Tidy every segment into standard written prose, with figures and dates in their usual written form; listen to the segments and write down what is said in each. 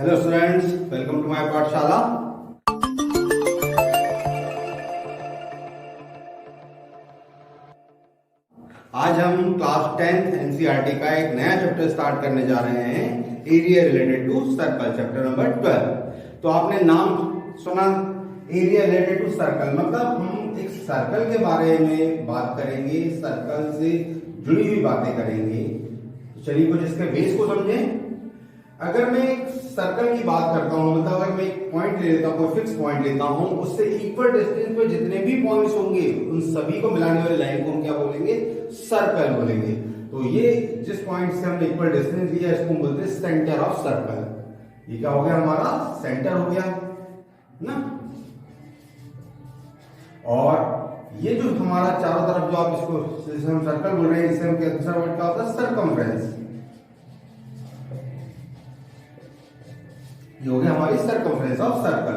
Hello students, welcome to my Pathshala. आज हम class 10th NCERT का एक नया चैप्टर स्टार्ट करने जा रहे हैं, area related to circle, chapter number 12। तो आपने नाम सुना, एरिया रिलेटेड टू सर्कल, मतलब हम एक सर्कल के बारे में बात करेंगे, सर्कल से जुड़ी हुई बातें करेंगे। चलिए कुछ इसके बेस को समझें। अगर मैं एक सर्कल की बात करता हूं, मतलब अगर मैं एक पॉइंट ले लेता हूं, कोई फिक्स पॉइंट लेता हूं, उससे इक्वल डिस्टेंस पे जितने भी पॉइंट्स होंगे उन सभी को मिलाने वाली लाइन को हम क्या बोलेंगे? सर्कल बोलेंगे। तो ये जिस पॉइंट से हमने इक्वल डिस्टेंस लिया इसको हम बोलते हैं सेंटर ऑफ सर्कल। ये क्या हो गया? हमारा सेंटर हो गया ना। और ये जो हमारा चारों तरफ जो आप इसको जिसे हम सर्कल बोल रहे हैं, इसे हम दूसरा वर्ड क्या होता है? सर्कमफ्रेंस। ये हो गया हमारी सर्कमफ्रेंस ऑफ सर्कल।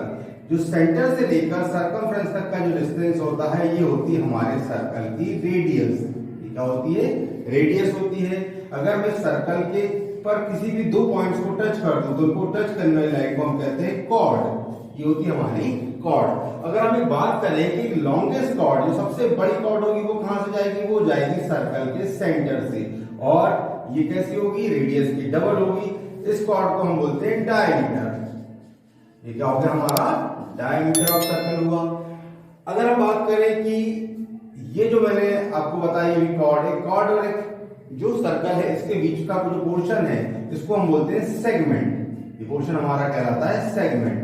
जो सेंटर से लेकर सर्कमफ्रेंस तक का जो डिस्टेंस होता है, ये होती है हमारे सर्कल की रेडियस। ये क्या होती है? रेडियस होती है। अगर मैं सर्कल के पर किसी भी दो पॉइंट्स को टच कर दूं तो उनको टच करने वाली लाइन को हम कहते हैं कॉर्ड। ये होती है हमारी कॉर्ड। अगर हम एक बात करें कि लॉन्गेस्ट कॉर्ड, जो सबसे बड़ी कॉर्ड होगी, वो कहां से जाएगी? वो जाएगी सर्कल के सेंटर से। और ये कैसी होगी? रेडियस की डबल होगी। इस कॉर्ड को हम बोलते हैं डायमीटर। ये क्या हो गया? हमारा डायमीटर ऑफ सर्कल हुआ। अगर हम बात करें कि ये जो मैंने आपको बताया, ये कॉर्ड, एक कॉर्ड और एक जो सर्कल है, इसके बीच का जो पोर्शन है इसको हम बोलते हैं सेगमेंट। ये पोर्शन हमारा कहलाता है सेगमेंट।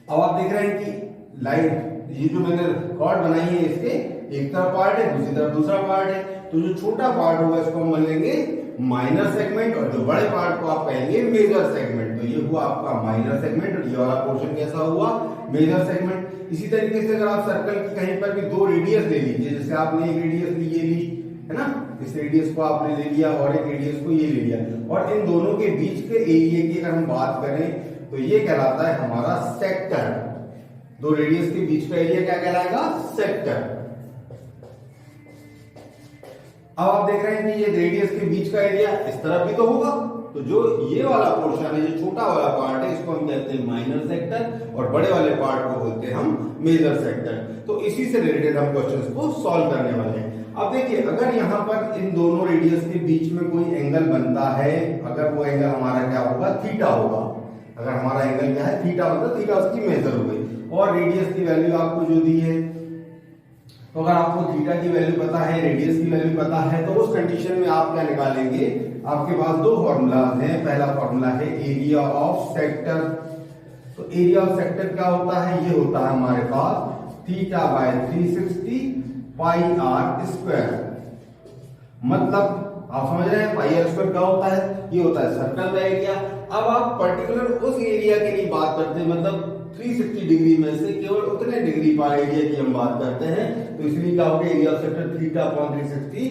अब आप देख रहे हैं कि लाइन, ये जो मैंने कॉर्ड बनाई है, इसके एक तरफ पार्ट है, दूसरी तरफ दूसरा पार्ट है। तो जो छोटा पार्ट होगा इसको हम बोलेंगे माइनर सेगमेंट, और जो बड़े पार्ट को आप कहेंगे मेजर सेगमेंट। तो ये हुआ आपका माइनर सेगमेंट, और ये वाला पोर्शन कैसा हुआ? Major segment. इसी तरीके से अगर आप सर्कल की कहीं पर भी दो रेडियस ले लीजिए, जैसे आपने एक रेडियस ली, ये ली है ना, इस रेडियस को आपने ले लिया और एक रेडियस को ये ले लिया, और इन दोनों के बीच के एरिया की अगर हम बात करें तो ये कहलाता है हमारा सेक्टर। दो रेडियस के बीच का एरिया क्या कहलाएगा? सेक्टर। अब आप देख रहे हैं कि ये रेडियस के बीच का एरिया इस तरफ भी तो होगा। तो जो ये वाला पोर्शन है, जो छोटा वाला पार्ट है, इसको हम कहते हैं माइनर सेक्टर, और बड़े वाले पार्ट को बोलते हैं हम मेजर सेक्टर। तो इसी से रिलेटेड हम क्वेश्चंस को सॉल्व करने वाले हैं। अब देखिए, अगर यहाँ पर इन दोनों रेडियस के बीच में कोई एंगल बनता है, अगर वो एंगल हमारा क्या होगा? थीटा होगा। अगर हमारा एंगल क्या है? थीटा होगा। थीटा उसकी मेजर हो गई, और रेडियस की वैल्यू आपको जो दी है, तो अगर आपको थीटा की वैल्यू पता है, रेडियस की वैल्यू पता है, तो उस कंडीशन में आप क्या निकालेंगे? आपके पास दो फॉर्मूलाज हैं। पहला फॉर्मूला है एरिया ऑफ सेक्टर। तो एरिया ऑफ सेक्टर क्या होता है? ये होता है हमारे पास theta by 360 pi r square. मतलब आप समझ रहे हैं पाई आर स्क्वायर क्या होता है? ये होता है सर्कल का एरिया। अब आप पर्टिकुलर उस एरिया के लिए बात करते हैं, मतलब 360 डिग्री में से केवल उतने डिग्री पाई एरिया की हम बात करते हैं। तो इसलिए क्या होगा? Area of sector theta upon 360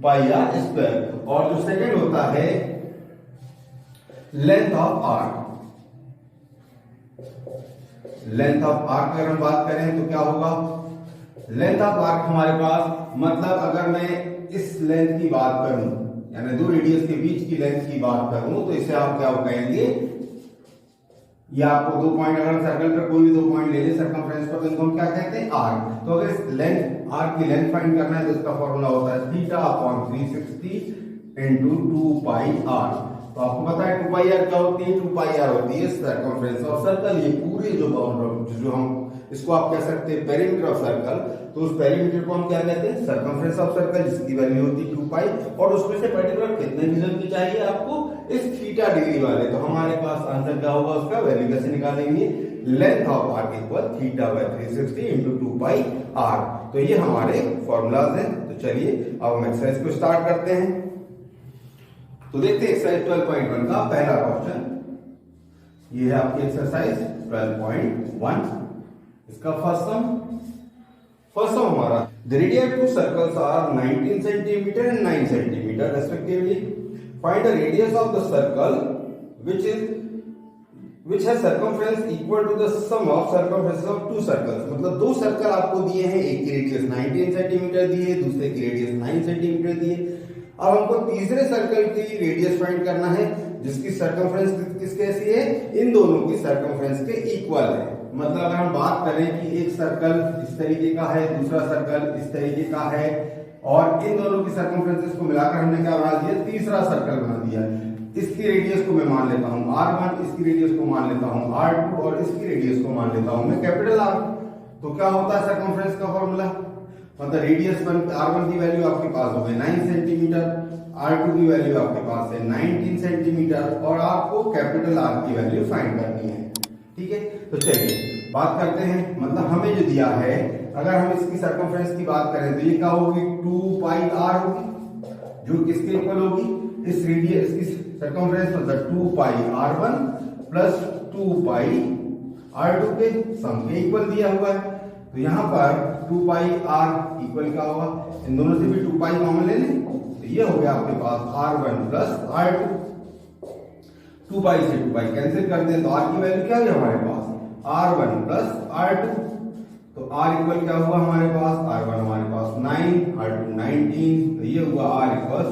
pi r square. और जो सेकंड होता है length of arc. Length of arc अगर हम बात करें तो क्या होगा? लेंथ ऑफ आर्क हमारे पास, मतलब अगर मैं इस लेंथ की बात करूं, यानी दो रेडियस के बीच की लेंथ की बात करूं, तो इसे आप क्या कहेंगे? या आपको दो पॉइंट, अगर हम सर्कल पर कोई भी दो पॉइंट ले लें सर्कमफ्रेंस पर, तो इनको हम क्या कहते हैं? आर्क। तो अगर इस लेंथ, आर्क की लेंथ फाइंड करना है तो इसका फॉर्मूला होता है theta upon 360 into 2 pi r. तो आपको पता है 2 पाई आर क्या होती है? 2 पाई आर होती है सर्कमफ्रेंस ऑफ सर्कल। ये पूरे जो बाउंड्री, जो हम इसको आप कह सकते हैं पेरीमीटर ऑफ सर्कल, तो उस पेरीमीटर को हम क्या कहते हैं? सर्कमफ्रेंस ऑफ सर्कल, जिसकी वैल्यू होती है 2 पाई। और उसमें से पर्टिकुलर कितने रीजन की चाहिए आपको? इस थीटा डिग्री वाले। तो हमारे पास आंसर क्या होगा? उसका वैल्यू कैसे निकालेंगे? Length of arc equal theta by 360 into 2 pi r. तो ये हमारे फॉर्मूलाज हैं। तो चलिए अब हम एक्सरसाइज को स्टार्ट करते हैं। तो देखते हैं एक्सरसाइज 12.1 का पहला क्वेश्चन। ये है आपकी एक्सरसाइज 12.1। इसका फर्स्ट सम हमारा, the radius of two circles are 19 centimetre and 9 centimetre respectively. Find the radius of the circle which has circumference equal to the sum of circumferences of two circles। मतलब दो circle आपको दिए हैं, एक की radius 19 centimetre दी है, दूसरे की रेडियस 9 सेंटीमीटर दी है। अब हमको तीसरे सर्कल की रेडियस फाइंड करना है, जिसकी सर्कमफ्रेंस किसके ऐसी है, इन दोनों की सर्कमफ्रेंस के इक्वल है। मतलब अगर हम बात करें कि एक सर्कल इस तरीके का है, दूसरा सर्कल इस तरीके का है, और इन दोनों की सर्कमफ्रेंसेस को मिलाकर हमने क्या बना दिया, तीसरा सर्कल बना दिया। इसकी रेडियस को मैं मान लेता हूं R1, इसकी रेडियस को मान लेता हूं R2 और इसकी रेडियस को मान लेता हूं मैं कैपिटल R। तो क्या होता है सर्कमफ्रेंस का फॉर्मूला, मतलब रेडियस R1 की वैल्यू आपके पास हो गई 9 सेंटीमीटर, R2 की वैल्यू आपके पास है 19 सेंटीमीटर, और आपको कैपिटल R की वैल्यू फाइंड करनी है। ठीक है, तो चलिए बात करते हैं। मतलब हमें जो दिया है, अगर हम इसकी सर्कमफ्रेंस की बात करें तो ये क्या होगी, 2 पाई R होगी, जो किसके इक्वल होगी, इस रेडियस की सर्कमफ्रेंस मतलब 2 पाई R1 प्लस 2 पाई R2 के सम के इक्वल दिया हुआ है। तो यहाँ पर 2 पाई R इक्वल क्या होगा, इन दोनों से भी 2 पाई कॉमन ले लें, तो ये हो गया आपके पास R1 प्लस R2। 2 पाई से 2 पाई कैंसिल कर दें तो R की वैल्यू क्या है हमारे पास, R1 प्लस R2। तो R इक्वल क्या हुआ हमारे पास, R1 हमारे पास 9, R2 19, तो ये हुआ R इक्वल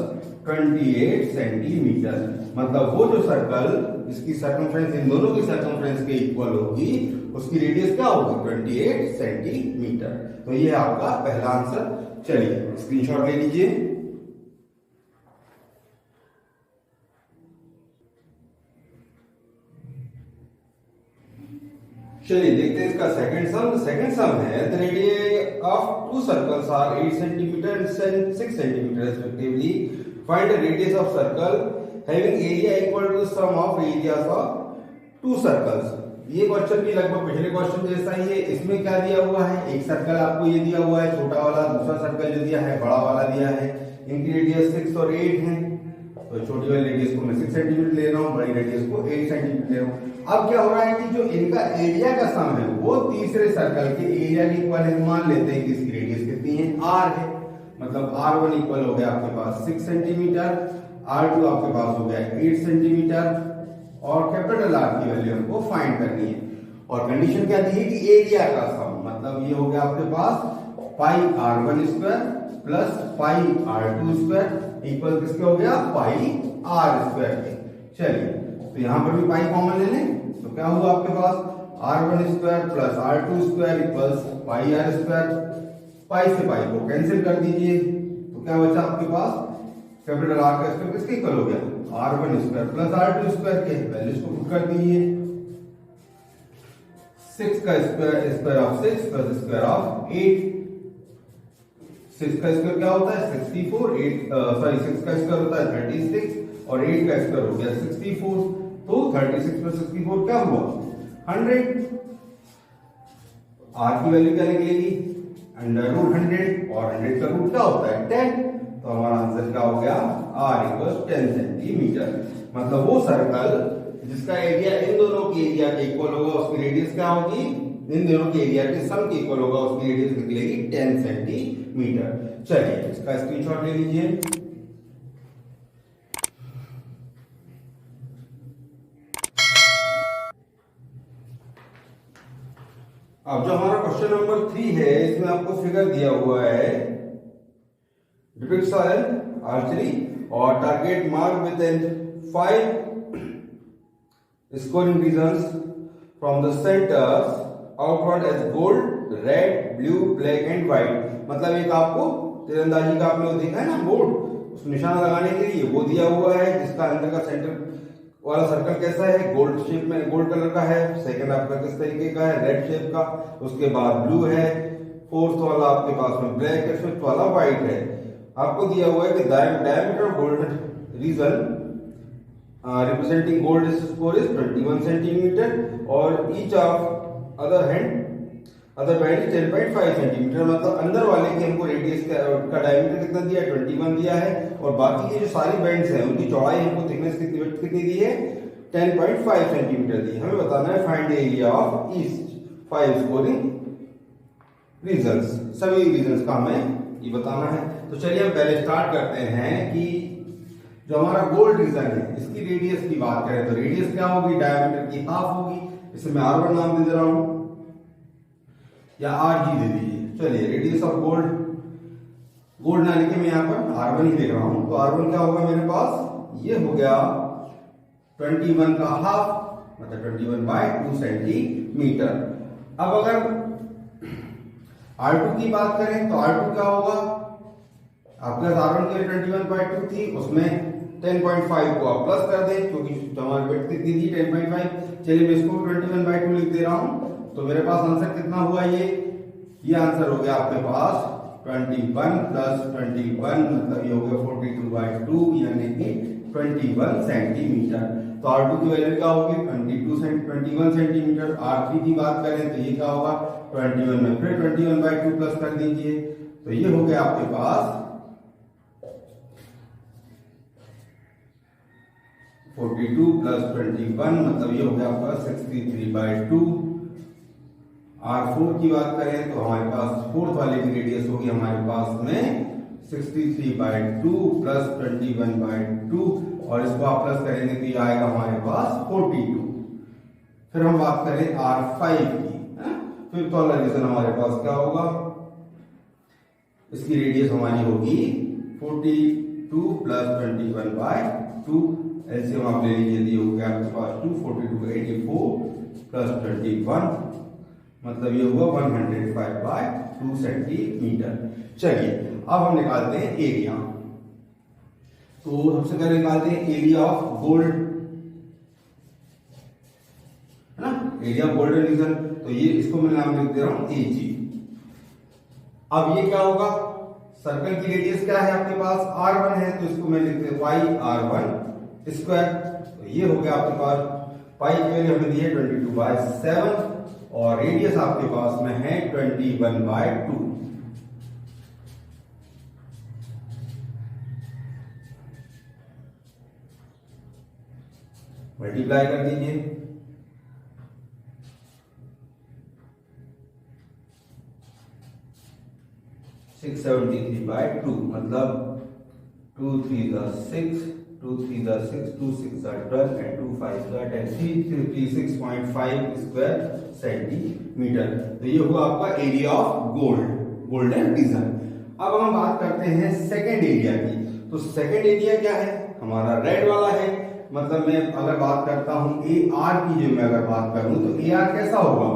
28 सेंटीमीटर। मतलब वो जो सर्कल जिसकी सर्कमफ्रेंस इन दोनों की सर्कमफ्रेंस के इक्वल होगी, उसकी रेडियस क्या होगी, 28 सेंटीमीटर। तो ये आपका पहला आंसर। चलिए स्क्रीनशॉट ले लीजिए। चलिए देखते हैं इसका सेकंड सम। सेकंड सम है the radius of two circles are 8 centimetre and 6 centimetre respectively, find the radius of circle having area equal to the sum of areas of two circles. ये question भी लगभग पिछले क्वेश्चन जैसा ही है। इसमें क्या दिया हुआ है, एक सर्कल आपको ये दिया हुआ है छोटा वाला, दूसरा सर्कल जो दिया है बड़ा वाला दिया है। इनकी रेडियस 6 और 8 है, तो छोटी वाली रेडियस को मैं 6 सेंटीमीटर ले रहा हूँ, बड़ी रेडियस को 8 सेंटीमीटर ले रहा हूँ। अब क्या हो रहा है कि जो इनका एरिया का सम है वो तीसरे सर्कल के एरिया के इक्वल है। मान लेते हैं कि इसकी रेडियस कितनी है, R है, मतलब R1 इक्वल हो गया आपके पास 6 सेंटीमीटर, R2 आपके पास हो गया 8 सेंटीमीटर, और कैपिटल R की वैल्यू हमको फाइंड करनी है। और कंडीशन क्या दी है कि एरिया का सम, मतलब ये हो गया आपके पास पाई R1 square plus pi R2 square equal किसके हो गया, पाई R स्क्वायर के। चलिए तो यहां पर भी पाई कॉमन ले लें, तो क्या हुआ आपके पास R1 square plus R2 square equals pi R square. Pi से पाई को कैंसिल कर दीजिए, तो क्या बचा आपके पास, कैपिटल R का स्क्वायर किसके इक्वल हो गया, R1 square plus R2 square के। वैल्यूज को पुट कर दीजिए, 6 का square, square of 6 plus square of 8। 6 का स्क्वायर क्या होता है 64, 6 का स्क्वायर होता है 36, और 8 का स्क्वायर हो गया 64। तो 36 प्लस 64 क्या हुआ 100। R की वैल्यू क्या निकलेगी, अंडर रूट 100, और 100 का रूट क्या होता है 10। तो हमारा आंसर क्या हो गया, R इक्वल 10 सेंटीमीटर। मतलब वो सर्कल जिसका एरिया इन दोनों के एरिया के इक्वल होगा, उसकी रेडियस क्या होगी, इन दोनों के एरिया के सम के इक्वल होगा, उसकी रेडियस निकलेगी 10 सेंटीमीटर। चलिए इसका स्क्रीनशॉट ले लीजिए। अब जो हमारा क्वेश्चन नंबर 3 है, इसमें आपको फिगर दिया हुआ है, डिपिक्ट्स एन आर्चरी और target mark with an 5 scoring regions from the centers outward as gold, red, blue, black and white. मतलब एक आपको तीरंदाजी का आपने देखा है ना बोर्ड, उस निशाना लगाने के लिए वो दिया हुआ है, जिसका अंदर का सेंटर वाला सर्कल कैसा है, गोल्ड शेप में, गोल्ड कलर का है। सेकंड आपका किस तरीके का है, रेड शेप का। उसके बाद ब्लू है, फोर्थ वाला आपके पास में ब्लैक है, फिफ्थ वाला व्हाइट है। आपको दिया हुआ है कि diameter of gold region representing gold score is 21 centimetre, और each of other band is 10.5 centimetre. मतलब अंदर वाले की हमको रेडियस का डायमीटर कितना दिया है 21 दिया है, और बाकी के जो सारी बैंड्स हैं उनकी चौड़ाई हमको थिकनेस कितनी दी है 10.5 सेंटीमीटर दी। हमें बताना है find area of each 5 scoring regions. सभी रीजन्स का हमें ये बताना है। तो चलिए हम पहले स्टार्ट करते हैं कि जो हमारा गोल्ड रीजन है इसकी रेडियस की बात करें तो रेडियस क्या होगी, डायमीटर की हाफ होगी। इसे मैं R1 नाम दे रहा हूं या RG दे दीजिए। चलिए रेडियस ऑफ गोल्ड ना लिखे मैं यहाँ पर R1 ही लिख रहा हूं। तो R1 क्या होगा मेरे पास, ये हो गया 21 का हाफ मतलब 21/2 सेंटीमीटर। अब अगर R2 की बात करें तो R2 क्या होगा, आपके R1 के लिए 21/2 थी, उसमें 10.5 को आप प्लस कर दें क्योंकि हमारी वेट कितनी थी 10.5। चलिए मैं इसको 21/2 लिख दे रहा हूं, तो मेरे पास आंसर कितना हुआ, ये आंसर हो गया आपके पास 21 प्लस 21 मतलब ये हो गया 42/2 यानी कि 21 सेंटीमीटर। तो R2 की वैल्यू क्या होगी 21 सेंटीमीटर। R3 की बात करें तो ये क्या होगा 21 में फिर 21/2 प्लस कर दीजिए, तो ये हो गया आपके पास 42 प्लस 21 मतलब ये हो गया आपका 63/2। R4 की बात करें तो हमारे पास फोर्थ वाले की रेडियस होगी हमारे पास में 63/2 प्लस 21/2 और इसको आप प्लस करेंगे तो ये आएगा हमारे पास 42। फिर हम बात करें R5 की, फिफ्थ वाला रीजन हमारे पास क्या होगा, इसकी रेडियस हमारी होगी 42 प्लस 21/2। एलसीएम आप ले लीजिए, ये हो गया आपके पास 2 42 84 प्लस 21 मतलब ये हुआ 105/2 सेंटीमीटर। चलिए अब हम निकालते हैं एरिया। तो सबसे पहले निकालते हैं एरिया ऑफ गोल्ड, है ना, एरिया ऑफ गोल्डन रीजन। तो ये इसको मैं नाम लिख दे रहा हूं एजी। अब ये क्या होगा, सर्कल की रेडियस क्या है आपके पास R1 है, तो इसको मैं लिखते हैं पाई R1 स्क्वायर। तो ये हो गया आपके पास पाई की वैल्यू हमें दी है 22/7 और रेडियस आपके पास में है 21/2। मल्टीप्लाई कर दीजिए, 673/2 मतलब 2 3 6 2 3 6 2 6 12 and 2 5 10 336.5 स्क्वायर सेंटीमीटर। तो ये हुआ आपका एरिया ऑफ गोल्डन रीजन। अब हम बात करते हैं सेकेंड एरिया की। तो सेकेंड एरिया क्या है हमारा, रेड वाला है। मतलब मैं अगर बात करता हूं AR की, जो मैं अगर बात करूं तो AR कैसा होगा,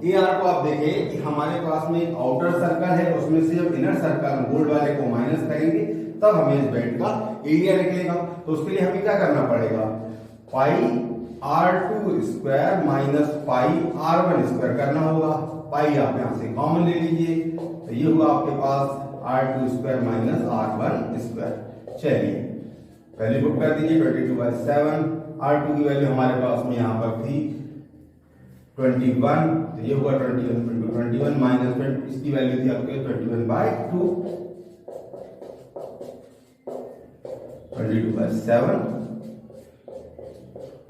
AR को आप देखें कि हमारे पास में एक आउटर सर्कल है, उसमें से जब इनर सर्कल गोल्ड वाले को माइनस करेंगे तब हमें इस बेल्ट का एरिया निकलेगा। तो उसके लिए हमें क्या करना पड़ेगा, पाई R2 square minus pi R1 square करना होगा। पाई आप यहां से कॉमन ले लीजिए, तो ये हुआ आपके पास R2 square minus R1 square. चलिए वैल्यू पुट कर दीजिए 22/7। R2 की वैल्यू हमारे पास में यहां पर थी 21, तो ये हुआ 21 माइनस इसकी वैल्यू थी आपके 21/2, 22/7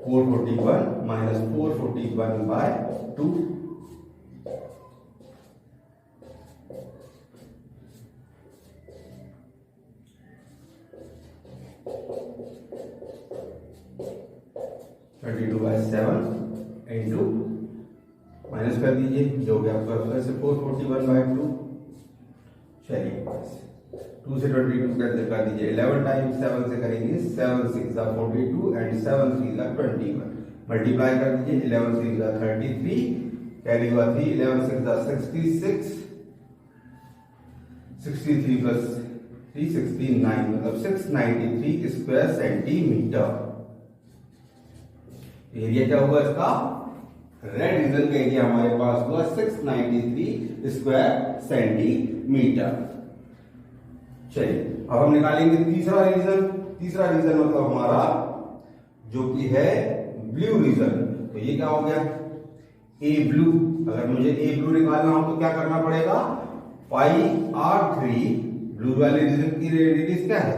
441 माइनस 441/2 22/7 इंटू माइनस कर दीजिए, जो कि आपका फिर से 441/2। चलिए 2 से 22 कर दीजिए 11 टाइम्स, 7 से करेंगे 7 6 42 एंड 7 3 21। मल्टीप्लाई कर दीजिए 11 3 33 कैरी हुआ 3 11 6 66 63 प्लस 3 69 मतलब 693 स्क्वायर सेंटीमीटर। एरिया क्या हुआ इसका, रेड रीजन का एरिया हमारे पास हुआ 693 स्क्वायर सेंटीमीटर। चलिए अब हम निकालेंगे तीसरा रीजन। तीसरा रीजन मतलब हमारा जो कि है ब्लू रीजन। तो ये क्या हो गया, ए ब्लू। अगर मुझे ए ब्लू निकालना हो तो क्या करना पड़ेगा, पाई R3 ब्लू वाले रीजन की रेडियस क्या है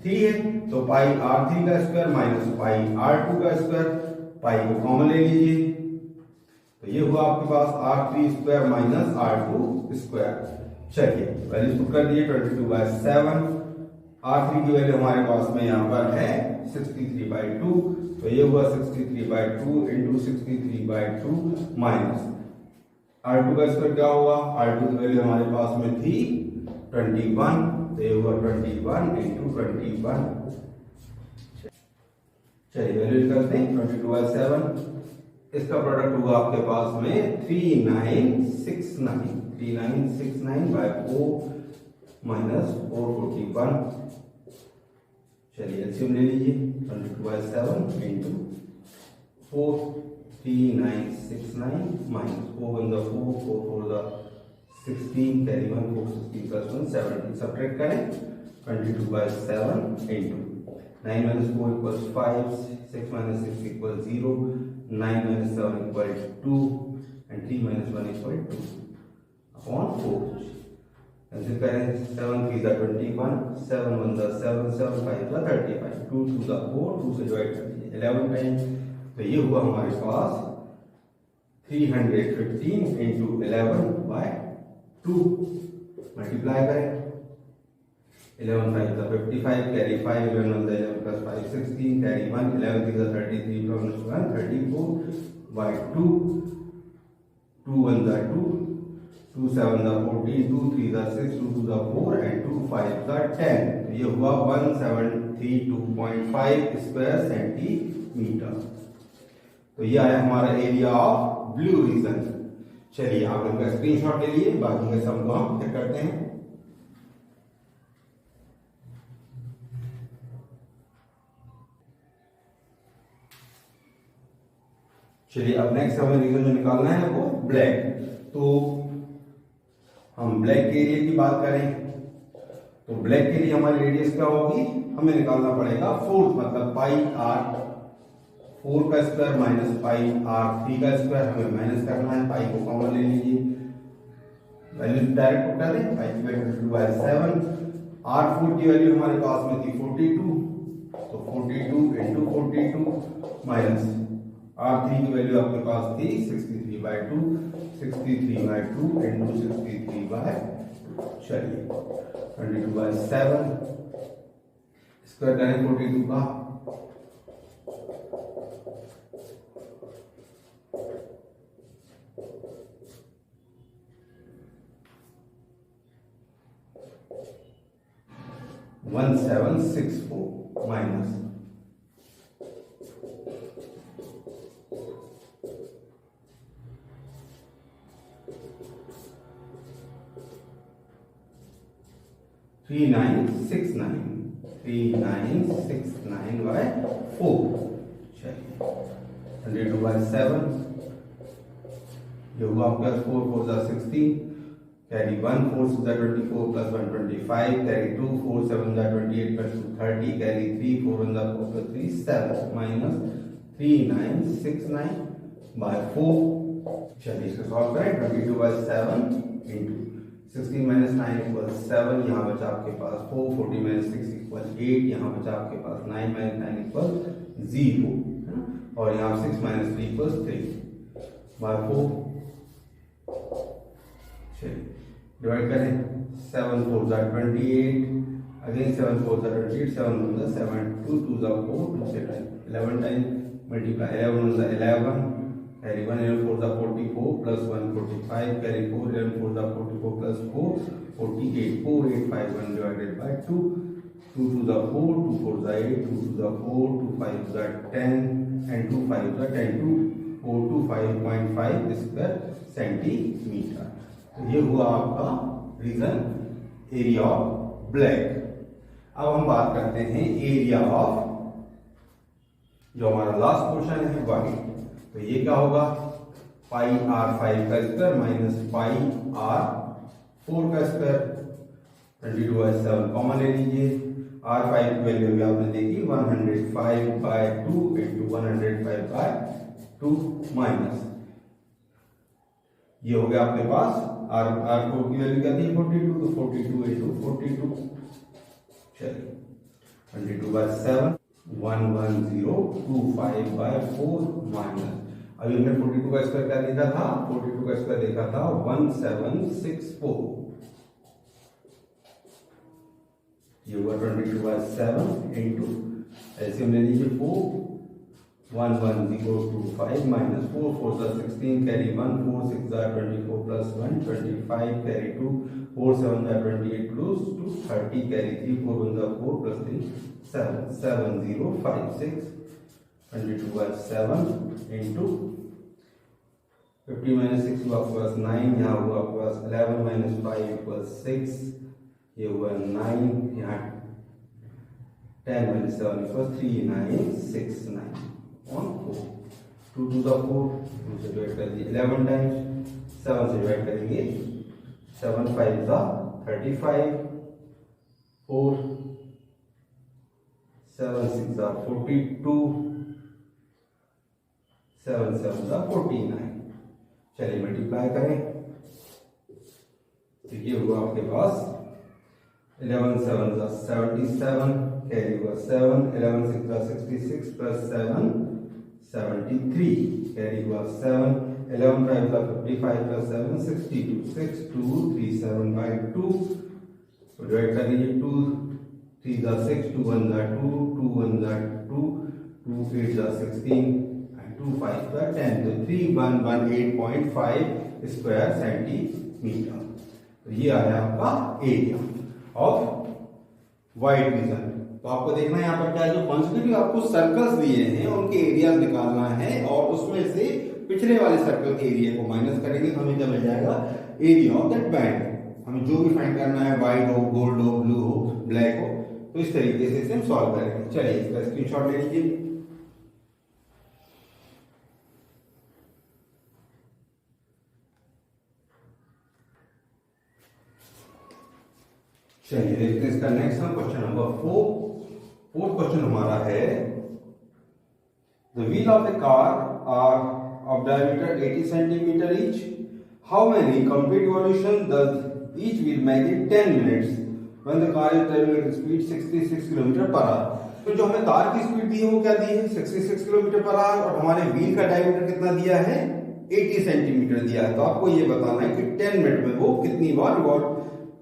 3 है, तो पाई R3 का स्क्वायर माइनस पाई R2 का स्क्वायर, पाई को कॉमन ले लीजिए, तो ये हुआ आपके पास R3 square minus R2 square. चलिए वैल्यू पुट कर दिए 22/7। R3 की वैल्यू हमारे पास में यहाँ पर है 63/2, तो ये हुआ 63/2 इंटू 63/2 माइनस R2 का स्क्वायर क्या होगा, R2 की वैल्यू हमारे पास में थी 21, तो ये हुआ 21 इंटू 21। चलिए वैल्यू करते हैं 22/7, इसका प्रोडक्ट हुआ आपके पास में 3969 बाय 4 माइनस 441। चलिए एलसीएम ले लीजिए 22/7 into 4 3969 minus 4 1 the 4 4 4 the 16 carry 1 4 16 plus 1 17 subtract करें 22/7 into 9 minus 4 equals 5, 6 minus 6 equals 0, 9 minus 7 equals 2, and 3 minus 1 equals 2 upon 4. Cancel करें 7 3 the 21, 7 1 the 7, 7 5 the 35, 2 2 the 4, 2 से डिवाइड कर दीजिए 11 टाइम, तो ये हुआ हमारे पास 315 into 11/2 मल्टीप्लाई करें 11 5 the 55 carry 5 11 1 the 11 plus 5 16 carry 1 11 3 the 33 plus 1 34/2 2 1 the 2 2 7 the 14 2 3 the 6 2 2 the 4 and 2 5 the 10, तो ये हुआ 1732.5 स्क्वायर सेंटीमीटर। तो ये आया हमारा एरिया ऑफ ब्लू रीजन। चलिए आप इनका स्क्रीनशॉट ले लिए, बाकी के सम को हम चेक करते हैं। चलिए अब नेक्स्ट हमें रीजन जो निकालना है वो ब्लैक। तो हम ब्लैक के एरिया की बात करें तो ब्लैक के लिए हमारी रेडियस क्या होगी, हमें निकालना पड़ेगा फोर्थ, मतलब पाई आर 4 का स्क्वायर माइनस पाई आर 3 का स्क्वायर, हमें माइनस करना है, पाई को कॉमन ले लीजिए, वैल्यू डायरेक्ट पुट कर दें, पाई 22/7, आर 4 की वैल्यू हमारे पास में थी 42, तो 42 इंटू 42 माइनस आर 3 की वैल्यू आपके पास थी 63/2, 63/2 इंटू 63/2, चलिए 22/7 स्क्वायर करें 42 का, $1764 माइनस 3969/4, चलिए 22/7 ये हुआ आपका 4 4 16 carry 1 4 6 24 plus 125 carry 2 4 7 28 plus 2 30 carry 3 4 1 4 plus 3 7 minus 3969/4। चलिए इसको सॉल्व करें 22/7 इंटू 16 minus 9 equals 7, यहाँ बचा आपके पास 4, 40 minus 6 equals 8, यहाँ बचा आपके पास 9 minus 9 equals 0, और यहाँ 6 minus 3 equals 3/4। चलिए डिवाइड करें 7 4 28, अगेन 7 4 28, 7 1 7 2 2 4 2 से 11 time multiply 11 1 11 carry 1 11 4 44 plus 1 45 carry 4 11 4 44 plus 4 48 4 8 5 1 divided by 2 2 to the 4 2 4 the 8 2 to the 4 2 5 the 10 and 2 5 the 10 2 4 to 5.5 square centimetre. तो ये हुआ आपका रीजन एरिया ऑफ ब्लैक। अब हम बात करते हैं एरिया ऑफ जो हमारा लास्ट क्वेश्चन है वाइट। तो ये क्या होगा, पाई आर 5 का स्क्वायर माइनस पाई आर 4 का स्क्वायर, 22/7 कॉमन ले लीजिए, आर 5 की वैल्यू भी आपने देखी 105/2 इंटू 105/2 माइनस ये हो गया आपके पास आर 4 की वैल्यू क्या थी 42, तो 42 इंटू 42, चलिए 22/7 11025/4 माइनस, अभी हमने 42 का स्क्वायर क्या देखा था, 42 का स्क्वायर देखा था 1764, ये हुआ 22/7 इंटू एलसीएम ले लीजिए 4 11025 minus 4 4 16 carry 1 4 6 24 plus 1 25 carry 2 4 7 28 plus 2 30 carry 3 4 1 4 plus 3 7 7056 22 by 7 into 50 minus 6 हुआ आपके पास 9, यहाँ हुआ आपके पास 11 minus 5 equals 6, ये हुआ 9, यहाँ 10 minus 7 equals 3, 9, 6, 9 on 4, 2 to the 4, 2 से डिवाइड कर दिए 11 times, 7 से डिवाइड करेंगे 7 5 का 35, 4 7 6 का 42, 7 7 का 49। चलिए मल्टीप्लाई करें तो ये हुआ आपके पास 11 7 का 77, कैरी हुआ 7, 11 6 का 66 प्लस 7 73, कैरी हुआ 7, 11 5 का 55 प्लस 7 62, 6 2 3 7 by 2, तो डिवाइड कर दीजिए 2 3 का 6, 2 1 का 2, 2 1 का 2, 2 8 का 16 2 5 का 10, तो 3118.5 स्क्वायर सेंटीमीटर। तो ये आया आपका एरिया ऑफ वाइड रीजन। तो आपको देखना है यहाँ पर क्या, जो कॉन्सेक्यूटिव आपको सर्कल्स दिए हैं उनके एरिया निकालना है और उसमें से पिछले वाले सर्कल के एरिया को माइनस करेंगे तो हमें क्या मिल जाएगा, एरिया ऑफ दैट बैंड। हमें जो भी फाइंड करना है, वाइट हो, गोल्ड हो, ब्लू हो, ब्लैक हो, तो इस तरीके से इसे हम सॉल्व करेंगे। चलिए इसका स्क्रीनशॉट ले लीजिए। चलिए देखते हैं इसका नेक्स्ट हम क्वेश्चन नंबर 4। फोर्थ क्वेश्चन हमारा है, the wheel of the car are of diameter 80 centimetre each, how many complete revolution does each wheel make in 10 minutes when the car is travelling at speed 66 kilometre per hour. तो जो हमें car की speed दी है वो क्या दी है, 66 kilometre per our, और हमारे व्हील का डायमीटर कितना दिया है, 80 सेंटीमीटर दिया है। तो आपको ये बताना है कि 10 मिनट में वो कितनी बार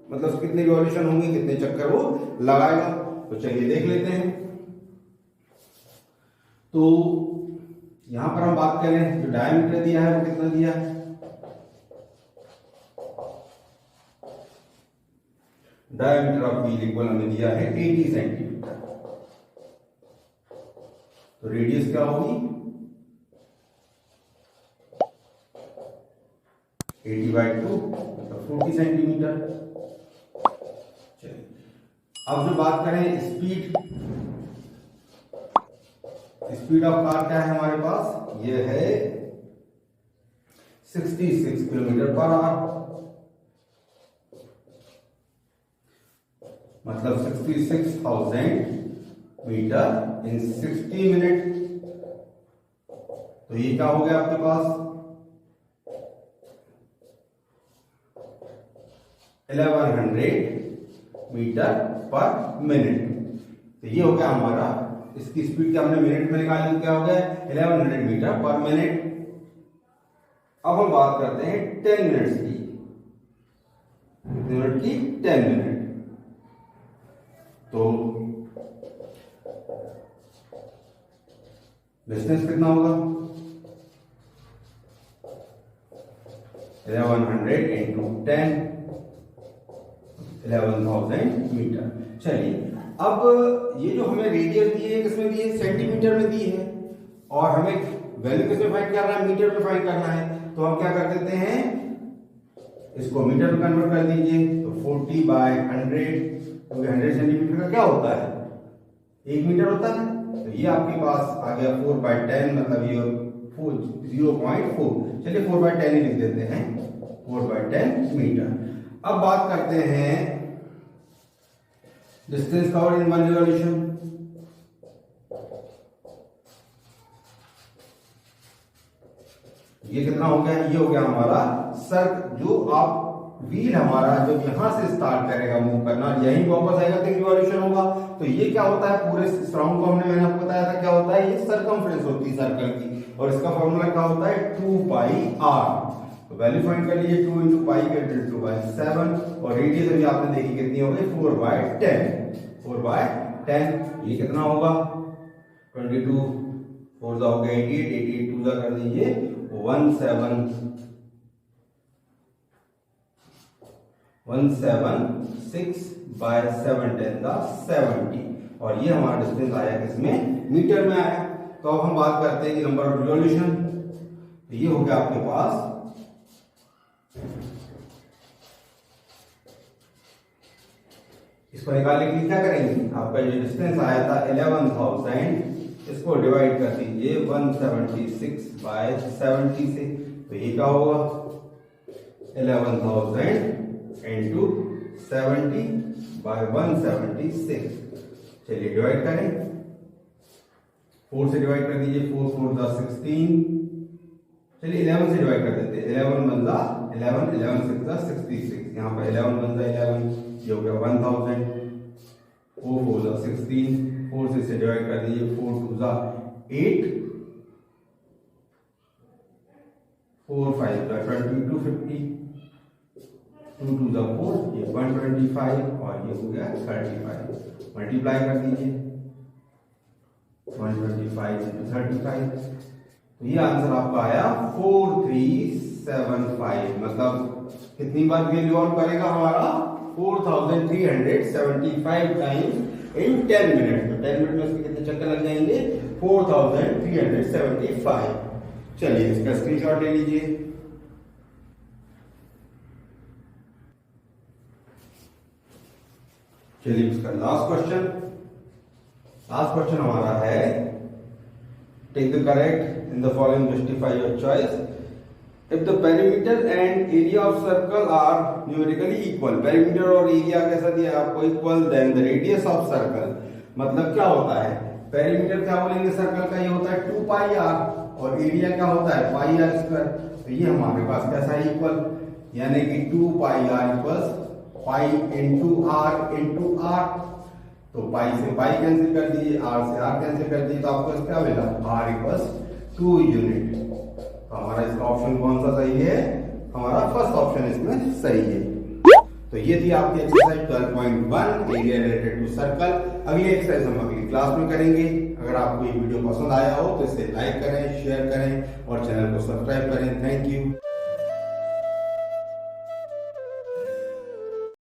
मतलब कितने रिवॉल्यूशन होंगे, कितने चक्कर वो लगाएगा। तो चलिए देख लेते हैं। तो यहां पर हम बात करें, जो डायमीटर दिया है वो कितना दिया है, डायमीटर ऑफ व्हील इक्वल हमें दिया है 80 सेंटीमीटर। तो रेडियस क्या होगी, 80/2 मतलब 40 सेंटीमीटर। अब जो बात करें स्पीड ऑफ कार क्या है हमारे पास, ये है 66 किलोमीटर पर आवर, मतलब 66,000 मीटर इन 60 मिनट। तो ये क्या हो गया आपके पास, 1100 मीटर पर मिनट। तो ये हो गया हमारा, इसकी स्पीड क्या हमने मिनट में निकाली, क्या हो गया 1100 मीटर पर मिनट। अब हम बात करते हैं 10 मिनट्स की, मिनट की 10 मिनट। तो डिस्टेंस कितना होगा, 1100 इंटू 10, 11,000 मीटर। चलिए अब ये जो हमें रेडियस दी है किसमें दी है, सेंटीमीटर में दी है, और हमें वैल्यू किसमें फाइंड करना है, मीटर में फाइंड करना है। तो हम क्या कर देते हैं, इसको मीटर में कन्वर्ट कर दीजिए। तो 40/100, क्योंकि 100 सेंटीमीटर का क्या होता है, 1 मीटर होता है। तो ये आपके पास आ गया 4/10, मतलब ये 0.4। चलिए 4/10 ही लिख देते हैं, 4/10 मीटर। अब बात करते हैं डिस्टेंस कवर्ड इन 1 रिवॉल्यूशन। ये कितना हो गया, ये हो गया हमारा सर्क, जो आप व्हील हमारा जब यहां से स्टार्ट करेगा मूव करना, यहीं वापस आएगा तो रिवॉल्यूशन होगा। तो ये क्या होता है, पूरे राउंड को मैंने आपको बताया था क्या होता है, ये सर्कमफ्रेंस होती है सर्कल की, और इसका फॉर्मूला क्या होता है, 2πr। तो वैल्यू फाइंड कर लीजिए, 2 × पाई के 2/7, और रेडियस अभी आपने देखी कितनी हो गई, 4/10, 4/10। ये कितना होगा, 22 4 हो गया 88, 88 2 कर दीजिए 176/7 10 का 70, और ये हमारा डिस्टेंस आया किसमें, मीटर में आया। तो अब हम बात करते हैं कि नंबर ऑफ रिवॉल्यूशन। तो ये हो गया आपके पास इसको निकालने के लिए क्या करेंगे, आपका जो डिस्टेंस आया था 11,000, इसको डिवाइड कर दीजिए 176 बाय 70 से। तो ये क्या होगा 11,000 इंटू 70 बाय 176। चलिए डिवाइड करें, 4 से डिवाइड कर दीजिए, 4 4 जा 16। चलिए 11 से डिवाइड कर देते हैं, 11 बन जा 11, 11 6 जा 66। यहाँ पर 11 बन जा 11, ये हो गया 1000। 4 4 जा 16, 4 से इसे डिवाइड कर दीजिए, 4 2 जा 8, 4 5 जा 22 50, 2 2 जा 4, ये 125 और ये हो गया 35। मल्टीप्लाई कर दीजिए 125 into 35। तो ये आंसर आपका आया 4375। मतलब कितनी बार ये रिवॉल्व करेगा हमारा 4375 टाइम्स इन 10 मिनट। तो 10 मिनट में उसके कितने चक्कर लग जाएंगे 4375। चलिए इसका स्क्रीनशॉट ले लीजिए। चलिए इसका लास्ट क्वेश्चन हमारा है, take the correct in the following, justify your choice. If the perimeter and area of circle are numerically equal, perimeter और एरिया कैसा दिया आपको equal, then the radius of circle, मतलब क्या होता है पेरीमीटर क्या बोलेंगे सर्कल का, ये होता है 2 पाई आर और एरिया क्या होता है पाई आर स्क्वायर। तो ये हमारे पास कैसा है इक्वल, यानी कि 2 pi r equals pi into r into r. तो पाई से पाई कैंसिल कर दीजिए, आर से आर कैंसिल कर दीजिए, तो आपको क्या मिला आर इक्वल्स 2 यूनिट। तो हमारा इसका ऑप्शन कौन सा सही है, हमारा फर्स्ट ऑप्शन इसमें सही है। तो ये थी आपकी exercise 12.1 area related to circle. अगली एक्सरसाइज हम अगली क्लास में करेंगे। अगर आपको ये वीडियो पसंद आया हो तो इसे लाइक करें, शेयर करें और चैनल को सब्सक्राइब करें। Thank you.